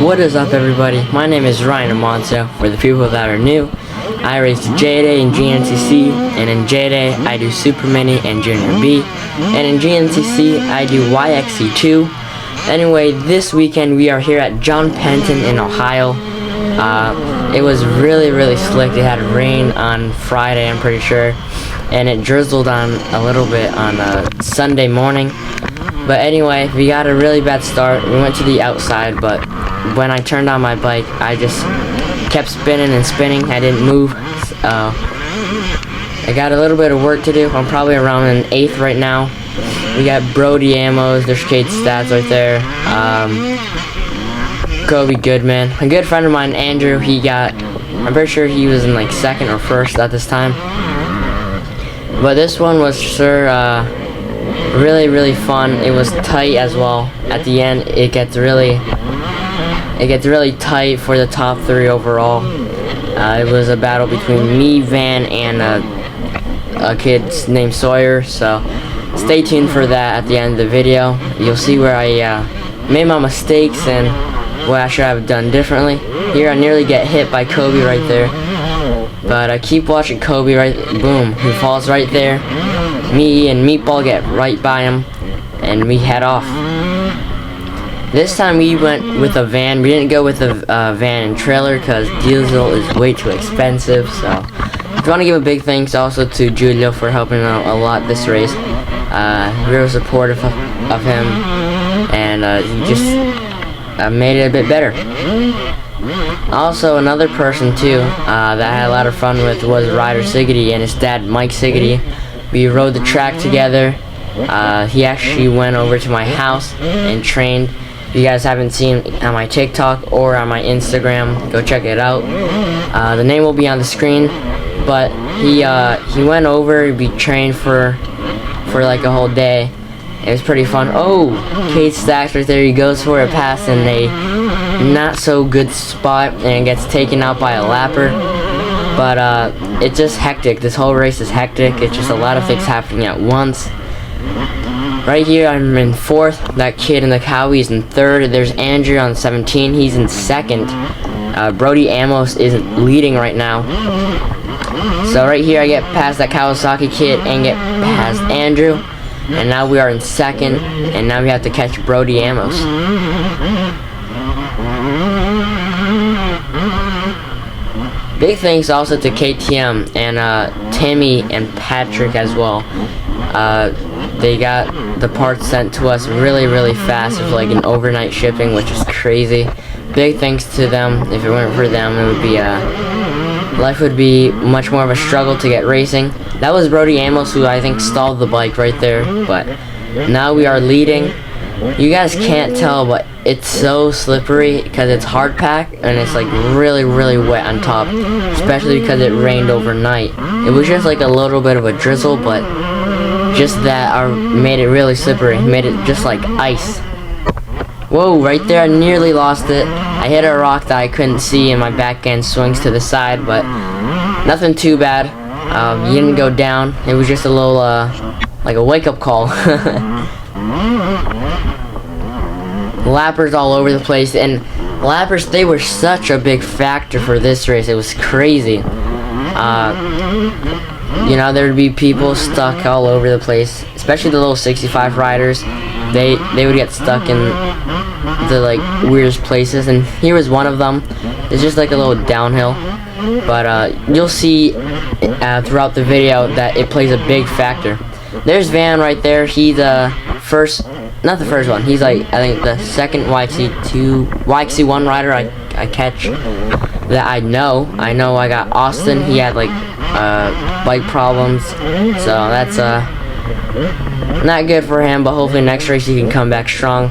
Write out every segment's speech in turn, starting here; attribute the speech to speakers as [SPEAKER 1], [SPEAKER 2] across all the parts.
[SPEAKER 1] What is up, everybody? My name is Ryan Amancio. For the people that are new, I race J-Day in GNCC, and in J-Day I do Super Mini and Junior B, and in GNCC I do YXC2. Anyway, this weekend we are here at John Penton in Ohio. It was really slick. It had rain on Friday, I'm pretty sure, and it drizzled on a little bit on Sunday morning. But anyway, we got a really bad start. We went to the outside, but when I turned on my bike, I just kept spinning and spinning. I didn't move. I got a little bit of work to do. I'm probably around an 8th right now. We got Brody Ammos. There's Kate's stats right there. Kobe Goodman. A good friend of mine, Andrew, I'm pretty sure he was in like 2nd or 1st at this time. But this one was really fun. It was tight as well. At the end, it gets really tight for the top 3 overall. It was a battle between me, Van, and a kid named Sawyer. So stay tuned for that at the end of the video. You'll see where I made my mistakes and what I should have done differently. Here I nearly get hit by Kobe right there, but I keep watching Kobe. Right, boom, he falls right there. Me and Meatball get right by him, and we head off. This time we went with a van. We didn't go with a van and trailer because diesel is way too expensive. So I want to give a big thanks also to Julio for helping out a lot this race. Real supportive of him, and he just made it a bit better. Also, another person too that I had a lot of fun with was Ryder Siggety and his dad Mike Siggety. We rode the track together. He actually went over to my house and trained. If you guys haven't seen on my TikTok or on my Instagram, go check it out. The name will be on the screen. But he went over. We trained for like a whole day. It was pretty fun. Oh, Kate Stacks right there. He goes for a pass in a not so good spot and gets taken out by a lapper. But it's just hectic. This whole race is hectic. It's just a lot of things happening at once. Right here I'm in 4th. That kid in the Cowie is in 3rd. There's Andrew on 17. He's in 2nd. Brody Ammos is leading right now. So right here I get past that Kawasaki kid and get past Andrew. And now we are in 2nd. And now we have to catch Brody Ammos. Big thanks also to KTM and Timmy and Patrick as well. They got the parts sent to us really fast with like an overnight shipping, which is crazy. Big thanks to them. If it weren't for them, it would be life would be much more of a struggle to get racing. That was Brody Ammos who I think stalled the bike right there, but now we are leading. You guys can't tell, but it's so slippery because it's hard pack and it's like really wet on top, especially because it rained overnight. It was just like a little bit of a drizzle, but just that made it really slippery, made it just like ice. Whoa, right there I nearly lost it. I hit a rock that I couldn't see and my back end swings to the side, but nothing too bad. You didn't go down. It was just a little like a wake-up call. Lappers all over the place, and lappers, they were such a big factor for this race. It was crazy. You know, there would be people stuck all over the place, especially the little 65 riders. They would get stuck in the like weirdest places, and here was one of them. It's just like a little downhill, but you'll see throughout the video that it plays a big factor. There's Van right there. He's not the first one. He's like, I think the 2nd YXC1 rider I catch that I know. I got Austin. He had like bike problems, so that's not good for him. But hopefully next race he can come back strong.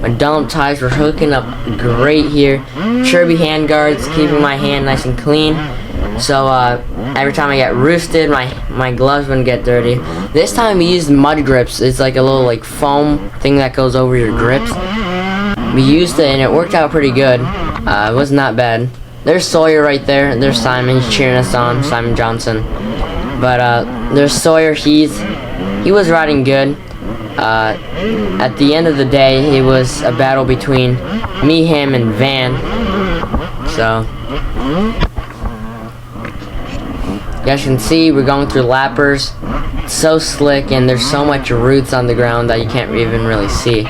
[SPEAKER 1] My dump ties were hooking up great here. Sherby hand guards, keeping my hand nice and clean. So every time I get roosted, my gloves wouldn't get dirty. This time we used mud grips. It's like a little like foam thing that goes over your grips. We used it and it worked out pretty good. It was not bad. There's Sawyer right there. There's Simon. He's cheering us on. Simon Johnson. But there's Sawyer. He was riding good. at the end of the day, it was a battle between me, him, and Van. So, you guys can see we're going through lappers. It's so slick, and there's so much roots on the ground that you can't even really see.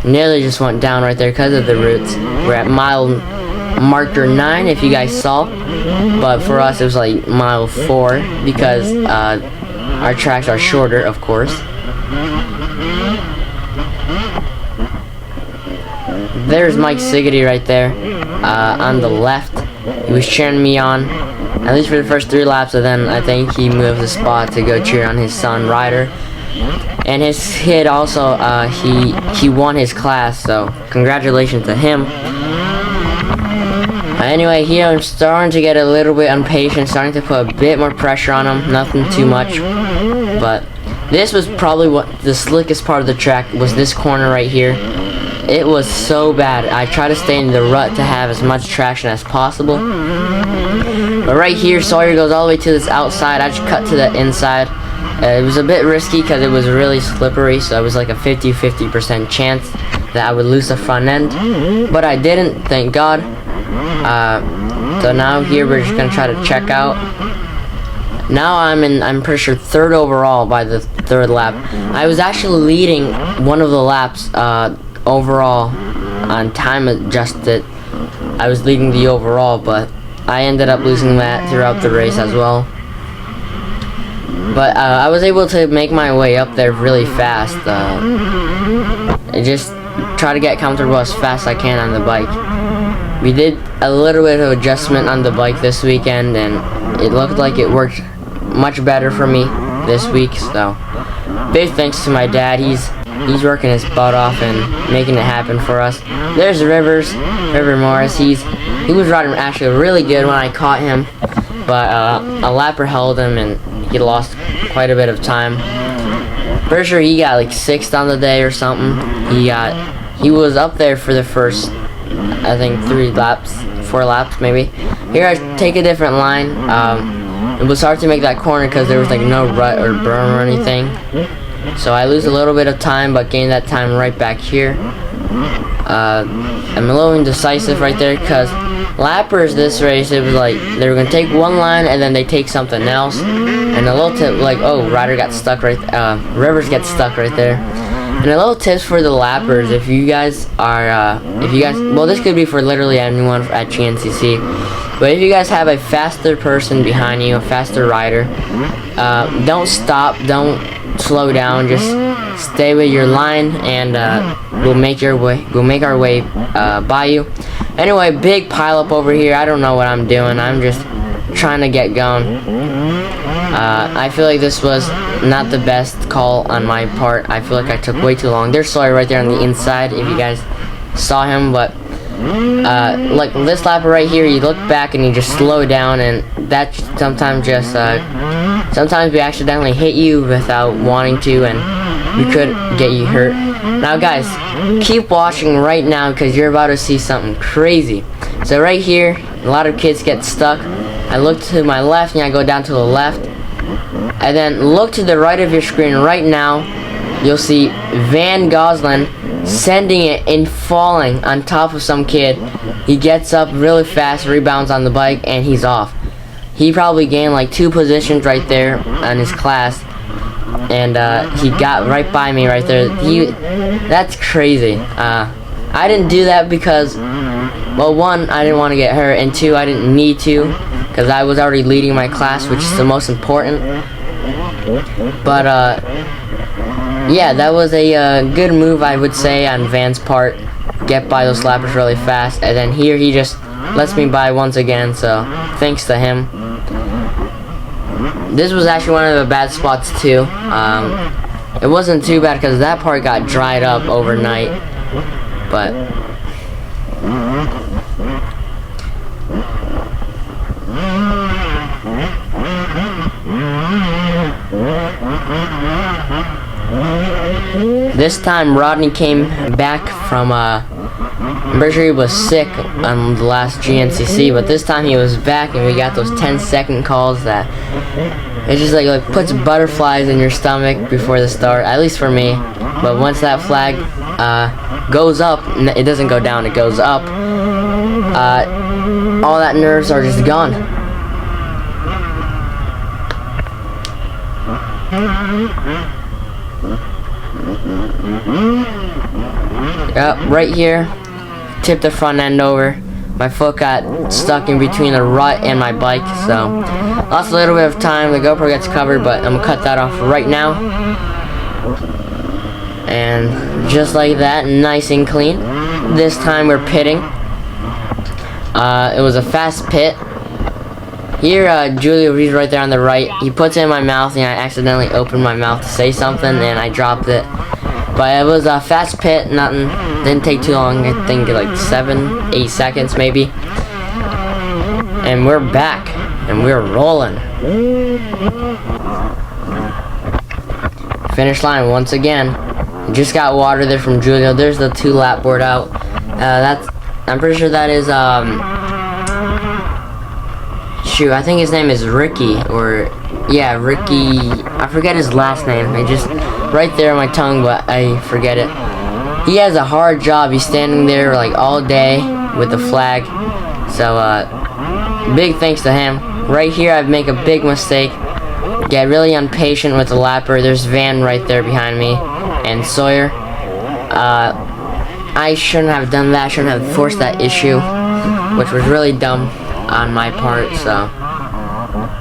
[SPEAKER 1] Nearly just went down right there because of the roots. We're at mile marker 9, if you guys saw, but for us it was like mile 4 because our tracks are shorter, of course. There's Mike Siggety right there on the left. He was cheering me on, at least for the first 3 laps, and then I think he moved the spot to go cheer on his son Ryder. And his kid also, he won his class, so congratulations to him. Anyway, here I'm starting to get a little bit impatient, starting to put a bit more pressure on him, nothing too much. But this was probably what the slickest part of the track was, this corner right here. It was so bad. I try to stay in the rut to have as much traction as possible. But right here, Sawyer goes all the way to this outside. I just cut to the inside. It was a bit risky because it was really slippery, so it was like a 50% chance that I would lose the front end. But I didn't, thank God. So now here we're just gonna try to check out. Now I'm pretty sure 3rd overall by the 3rd lap. I was actually leading one of the laps overall on time adjusted. I was leading the overall, but I ended up losing that throughout the race as well. But I was able to make my way up there really fast. I just try to get comfortable as fast as I can on the bike. We did a little bit of adjustment on the bike this weekend, and it looked like it worked much better for me this week. So big thanks to my dad. He's working his butt off and making it happen for us. There's River Morris. He was riding actually really good when I caught him, but a lapper held him and he lost quite a bit of time. Pretty sure he got like 6th on the day or something. He was up there for the first, I think 4 laps maybe. Here I take a different line. It was hard to make that corner because there was like no rut or berm or anything. So I lose a little bit of time, but gain that time right back here. I'm a little indecisive right there because lappers this race, it was like they were gonna take one line and then they take something else, and a little tip like, oh, Ryder got stuck right, Rivers gets stuck right there. And a little tips for the lappers, if you guys are well, this could be for literally anyone at GNCC, but if you guys have a faster person behind you, a faster rider, don't stop, don't slow down, just stay with your line, and we'll make our way by you. Anyway, big pile up over here. I don't know what I'm doing. I'm just trying to get going. I feel like this was not the best call on my part. I feel like I took way too long. There's Sawyer right there on the inside, if you guys saw him, but like this lapper right here, you look back and you just slow down, and that sometimes just sometimes we accidentally hit you without wanting to, and we could get you hurt. Now guys, keep watching right now because you're about to see something crazy. So right here, a lot of kids get stuck. I look to my left and I go down to the left, and then look to the right of your screen right now. You'll see Van Gosselin sending it and falling on top of some kid. He gets up really fast, rebounds on the bike, and he's off. He probably gained like 2 positions right there on his class, and he got right by me right there. That's crazy. I didn't do that because, well, 1, I didn't want to get hurt, and 2, I didn't need to because I was already leading my class, which is the most important. But yeah, that was a good move, I would say, on Van's part. Get by those lappers really fast, and then here he just lets me by once again, so thanks to him. This was actually one of the bad spots too. It wasn't too bad because that part got dried up overnight, but this time Rodney came back from I'm pretty sure he was sick on the last GNCC, but this time he was back and we got those 10-second calls that It just like puts butterflies in your stomach before the start, at least for me. But once that flag goes up, it doesn't go down, it goes up, all that nerves are just gone. Yep, right here, tipped the front end over. My foot got stuck in between the rut and my bike, so lost a little bit of time. The GoPro gets covered, but I'm gonna cut that off right now. And just like that, nice and clean. This time we're pitting. It was a fast pit. Here, Julio, he's right there on the right. He puts it in my mouth, and I accidentally opened my mouth to say something, and I dropped it. But it was a fast pit, nothing, didn't take too long, I think like 7-8 seconds maybe. And we're back, and we're rolling. Finish line once again. Just got water there from Julio. There's the 2 lap board out. I'm pretty sure that is, shoot, I think his name is Ricky, or, yeah, Ricky, I forget his last name. I just, right there on my tongue, but I forget it. He has a hard job. He's standing there like all day with the flag. So big thanks to him. Right here I make a big mistake. Get really impatient with the lapper. There's Van right there behind me, and Sawyer. I shouldn't have done that. I shouldn't have forced that issue, which was really dumb on my part. So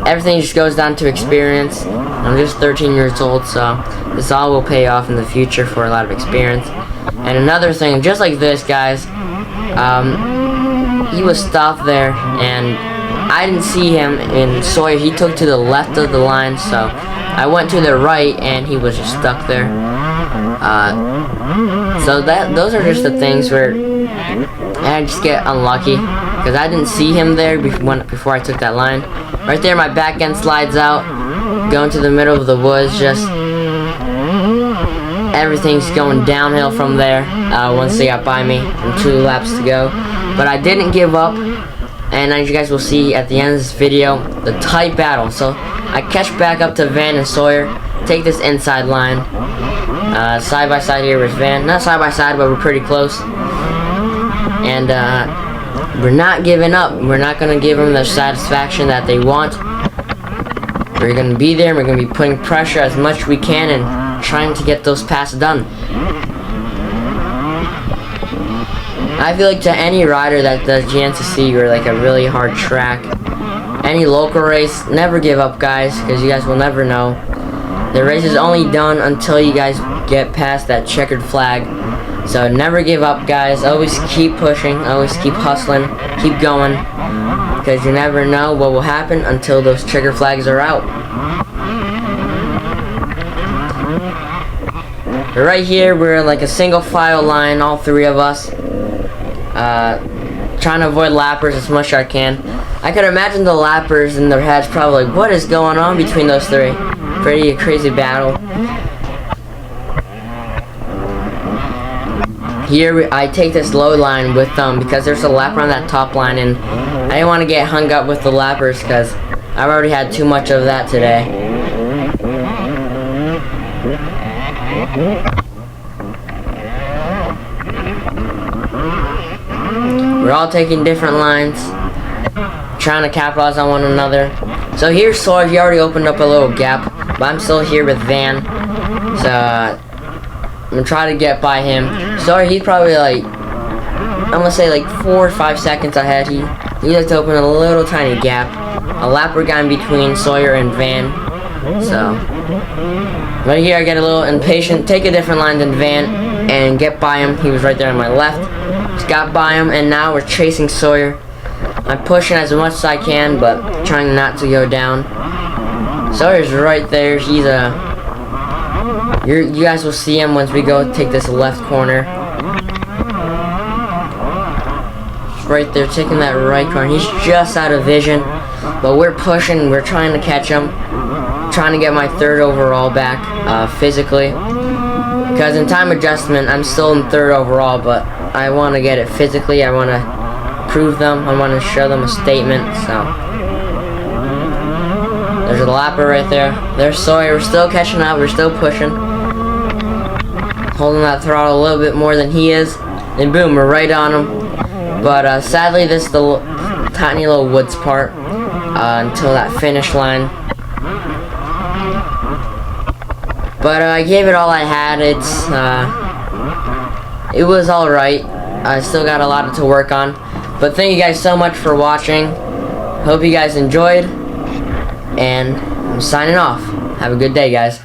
[SPEAKER 1] everything just goes down to experience. I'm just 13 years old, so this all will pay off in the future for a lot of experience. And another thing, just like this, guys, he was stopped there, and I didn't see him. And Sawyer, he took to the left of the line, so I went to the right, and he was just stuck there. So those are just the things where I just get unlucky, because I didn't see him there before I took that line. Right there, my back end slides out, going to the middle of the woods. Just everything's going downhill from there. Once they got by me, and 2 laps to go, but I didn't give up. And as you guys will see at the end of this video, the tight battle. So I catch back up to Van and Sawyer, take this inside line, side by side here with Van. Not side by side, but we're pretty close. And we're not giving up. We're not going to give them the satisfaction that they want. We're going to be there, and we're going to be putting pressure as much as we can and trying to get those passes done. I feel like to any rider that does GNCC or like a really hard track, any local race, never give up, guys, because you guys will never know. The race is only done until you guys get past that checkered flag. So never give up, guys. Always keep pushing, always keep hustling, keep going, because you never know what will happen until those checkered flags are out. But right here, we're in like a single file line, all 3 of us. Trying to avoid lappers as much as I can. I could imagine the lappers in their heads probably like, what is going on between those 3? Pretty crazy battle. Here I take this low line with them because there's a lapper on that top line, and I didn't want to get hung up with the lappers because I've already had too much of that today. We're all taking different lines, trying to capitalize on one another. So here's Sawyer. He already opened up a little gap, but I'm still here with Van. So I'm gonna try to get by him. Sawyer, he's probably like, I'm gonna say like 4 or 5 seconds ahead. He has to open a little tiny gap. A lapper got in between Sawyer and Van. So right here I get a little impatient, take a different line than Van, and get by him. He was right there on my left. Just got by him, and now we're chasing Sawyer. I'm pushing as much as I can, but trying not to go down. Sawyer's right there. He's you guys will see him once we go take this left corner. He's right there taking that right corner. He's just out of vision, but we're pushing. We're trying to catch him. Trying to get my 3rd overall back physically. Because in time adjustment, I'm still in 3rd overall, but I want to get it physically. I want to prove them. I want to show them a statement. So There's a lapper right there. There's Sawyer. We're still catching up. We're still pushing. Holding that throttle a little bit more than he is. And boom, we're right on him. But sadly, this is the tiny little woods part until that finish line. But I gave it all I had. It was alright. I still got a lot to work on. But thank you guys so much for watching. Hope you guys enjoyed. And I'm signing off. Have a good day, guys.